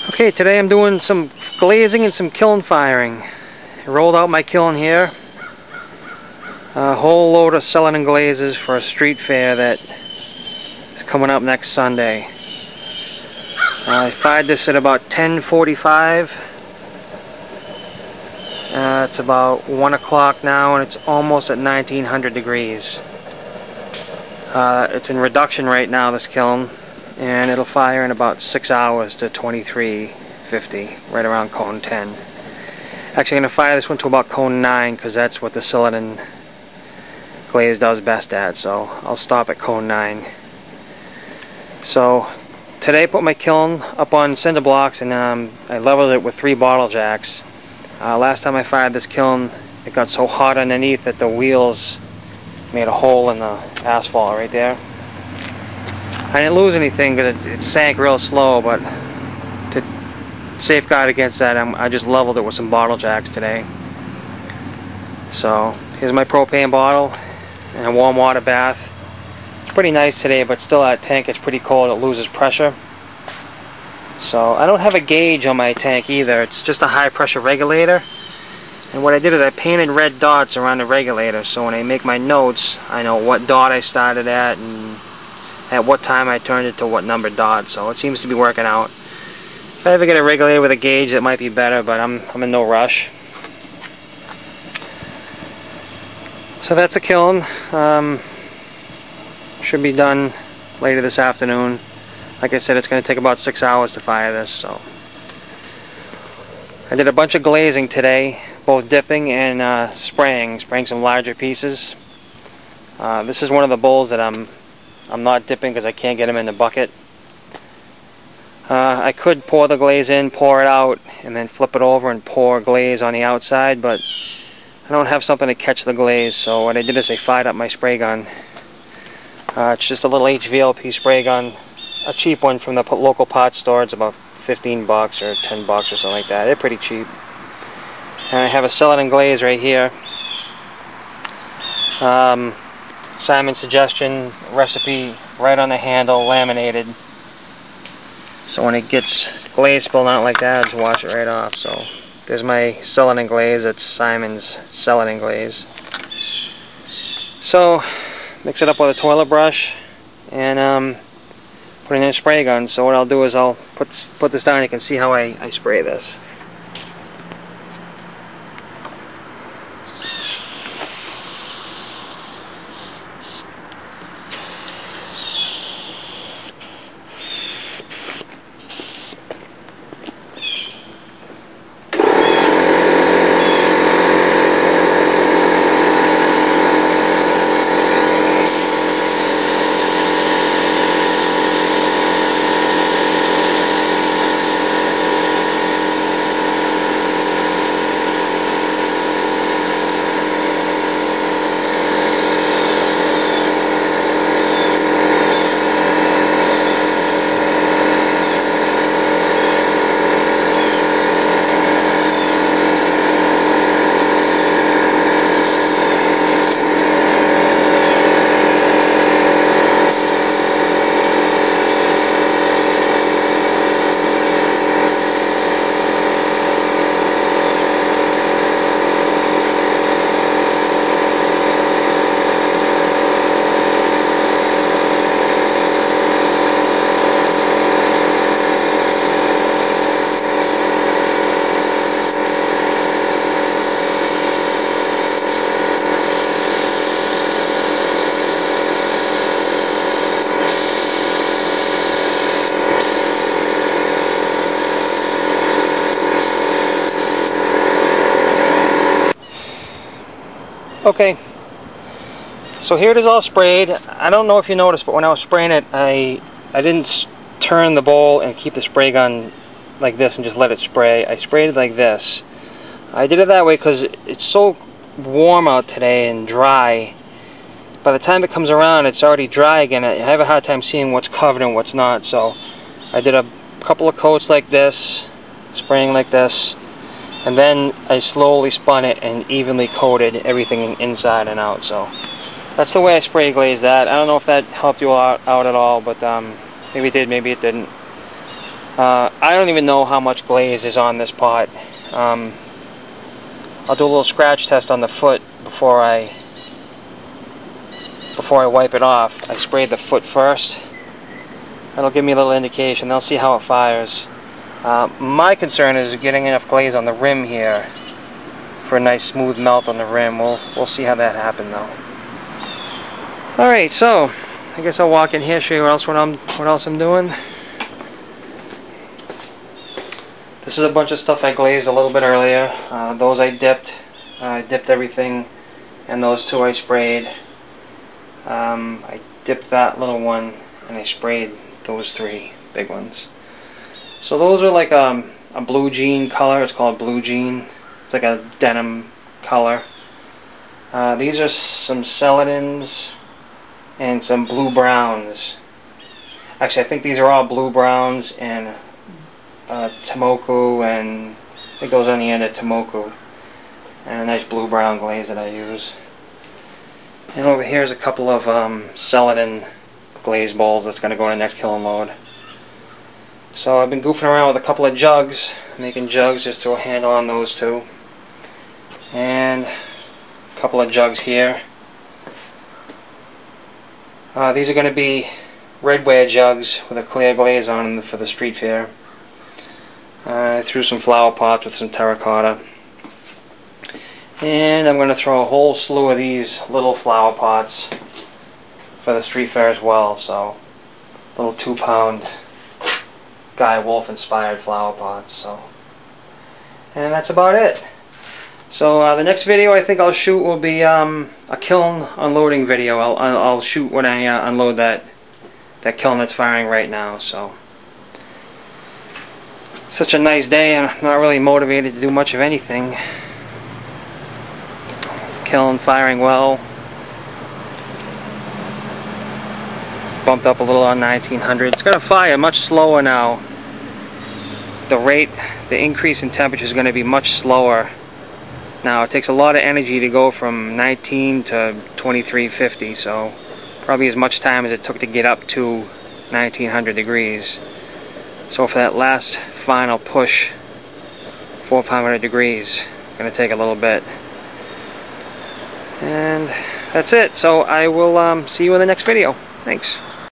Okay, today I'm doing some glazing and some kiln firing. I rolled out my kiln here. A whole load of selling and glazes for a street fair that is coming up next Sunday. I fired this at about 10:45. It's about 1 o'clock now and it's almost at 1900 degrees. It's in reduction right now, this kiln, and it'll fire in about 6 hours to 2350, right around cone 10. Actually, I'm going to fire this one to about cone 9 because that's what the silicon glaze does best at, so I'll stop at cone 9. So today I put my kiln up on cinder blocks and I leveled it with 3 bottle jacks. Last time I fired this kiln, it got so hot underneath that the wheels made a hole in the asphalt right there. I didn't lose anything because it sank real slow, but to safeguard against that, I just leveled it with some bottle jacks today. So here's my propane bottle and a warm water bath. It's pretty nice today, but still that tank is pretty cold. It loses pressure. So I don't have a gauge on my tank either. It's just a high pressure regulator. And what I did is I painted red dots around the regulator, so when I make my notes, I know what dot I started at and at what time I turned it to what number dot. So it seems to be working out. If I ever get a regulator with a gauge, it might be better, but I'm in no rush. So that's the kiln. Should be done later this afternoon. Like I said, it's going to take about 6 hours to fire this. So I did a bunch of glazing today, both dipping and spraying some larger pieces. This is one of the bowls that I'm not dipping because I can't get them in the bucket. I could pour the glaze in, pour it out, and then flip it over and pour glaze on the outside, but I don't have something to catch the glaze, so what I did is I fired up my spray gun. It's just a little HVLP spray gun, a cheap one from the local pot store. It's about 15 bucks or 10 bucks or something like that. They're pretty cheap. And I have a silicon glaze right here. Simon's suggestion, recipe right on the handle, laminated. So when it gets glaze spilled out like that, just wash it right off. So there's my silicon glaze. It's Simon's silicon glaze. So mix it up with a toilet brush and put it in a spray gun. So what I'll do is I'll put this down. You can see how I spray this. Okay, so here it is all sprayed. I don't know if you noticed, but when I was spraying it, I didn't turn the bowl and keep the spray gun like this and just let it spray. I sprayed it like this. I did it that way because it's so warm out today and dry. By the time it comes around, it's already dry again. I have a hard time seeing what's covered and what's not, so I did a couple of coats like this, spraying like this. And then I slowly spun it and evenly coated everything inside and out. So that's the way I spray glazed that. I don't know if that helped you out at all, but maybe it did, maybe it didn't. I don't even know how much glaze is on this pot. I'll do a little scratch test on the foot before I wipe it off. I sprayed the foot first. That'll give me a little indication. I'll see how it fires. My concern is getting enough glaze on the rim here for a nice smooth melt on the rim. We'll see how that happens though. Alright, so I guess I'll walk in here, show you what else I'm doing. This is a bunch of stuff I glazed a little bit earlier. Those I dipped. I dipped everything, and those two I sprayed. I dipped that little one, and I sprayed those three big ones. So those are like a blue jean color. It's called blue jean. It's like a denim color. These are some celadons and some blue browns. Actually, I think these are all blue browns and Tomoku, and I think those on the end of Tomoku, and a nice blue brown glaze that I use. And over here is a couple of celadon glaze bowls that's going to go in the next kiln load. So I've been goofing around with a couple of jugs, making jugs just to handle on those two, and a couple of jugs here. These are going to be redware jugs with a clear glaze on them for the street fair. I threw some flower pots with some terracotta, and I'm going to throw a whole slew of these little flower pots for the street fair as well. So little 2-pound Guy Wolf inspired flower pots. So, and that's about it. So the next video I think I'll shoot will be a kiln unloading video. I'll shoot when I unload that kiln that's firing right now. So, such a nice day, and I'm not really motivated to do much of anything. Kiln firing well. Bumped up a little on 1900. It's going to fire much slower now. The increase in temperature is going to be much slower. Now it takes a lot of energy to go from 19 to 2350, so probably as much time as it took to get up to 1900 degrees. So for that last final push, 400 or 500 degrees, it's going to take a little bit. And that's it. So I will see you in the next video. Thanks.